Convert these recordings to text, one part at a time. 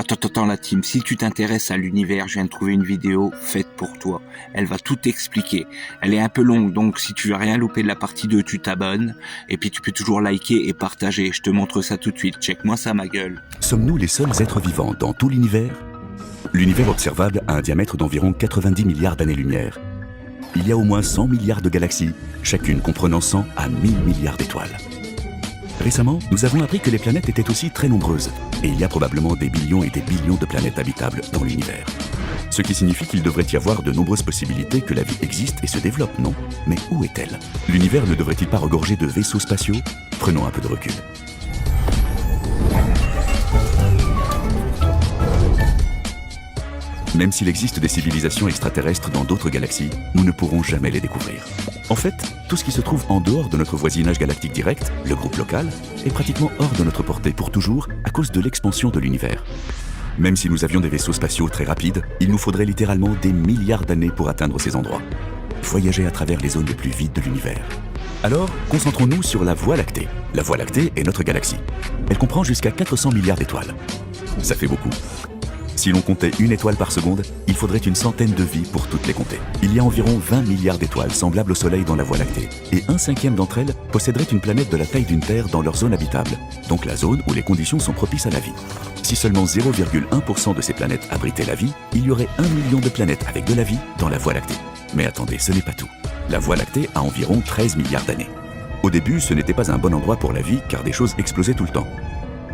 Attends, la team, si tu t'intéresses à l'univers, je viens de trouver une vidéo faite pour toi. Elle va tout expliquer. Elle est un peu longue, donc si tu veux rien louper de la partie 2, tu t'abonnes. Et puis tu peux toujours liker et partager. Je te montre ça tout de suite. Check-moi ça, ma gueule. Sommes-nous les seuls êtres vivants dans tout l'univers? L'univers observable a un diamètre d'environ 90 milliards d'années-lumière. Il y a au moins 100 milliards de galaxies, chacune comprenant 100 à 1000 milliards d'étoiles. Récemment, nous avons appris que les planètes étaient aussi très nombreuses, et il y a probablement des billions et des billions de planètes habitables dans l'univers. Ce qui signifie qu'il devrait y avoir de nombreuses possibilités que la vie existe et se développe, non? Mais où est-elle? L'univers ne devrait-il pas regorger de vaisseaux spatiaux? Prenons un peu de recul. Même s'il existe des civilisations extraterrestres dans d'autres galaxies, nous ne pourrons jamais les découvrir. En fait, tout ce qui se trouve en dehors de notre voisinage galactique direct, le groupe local, est pratiquement hors de notre portée pour toujours à cause de l'expansion de l'univers. Même si nous avions des vaisseaux spatiaux très rapides, il nous faudrait littéralement des milliards d'années pour atteindre ces endroits. Voyager à travers les zones les plus vides de l'univers. Alors, concentrons-nous sur la Voie lactée. La Voie lactée est notre galaxie. Elle comprend jusqu'à 400 milliards d'étoiles. Ça fait beaucoup. Si l'on comptait une étoile par seconde, il faudrait une centaine de vies pour toutes les compter. Il y a environ 20 milliards d'étoiles semblables au Soleil dans la Voie lactée, et 1/5 d'entre elles posséderaient une planète de la taille d'une Terre dans leur zone habitable, donc la zone où les conditions sont propices à la vie. Si seulement 0,1% de ces planètes abritaient la vie, il y aurait 1 million de planètes avec de la vie dans la Voie lactée. Mais attendez, ce n'est pas tout. La Voie lactée a environ 13 milliards d'années. Au début, ce n'était pas un bon endroit pour la vie car des choses explosaient tout le temps.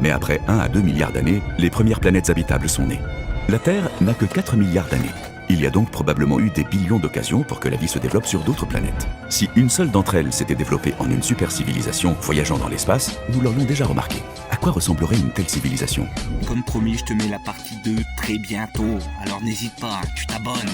Mais après 1 à 2 milliards d'années, les premières planètes habitables sont nées. La Terre n'a que 4 milliards d'années. Il y a donc probablement eu des billions d'occasions pour que la vie se développe sur d'autres planètes. Si une seule d'entre elles s'était développée en une super civilisation voyageant dans l'espace, nous l'aurions déjà remarqué. À quoi ressemblerait une telle civilisation? Comme promis, je te mets la partie 2 très bientôt. Alors n'hésite pas, tu t'abonnes.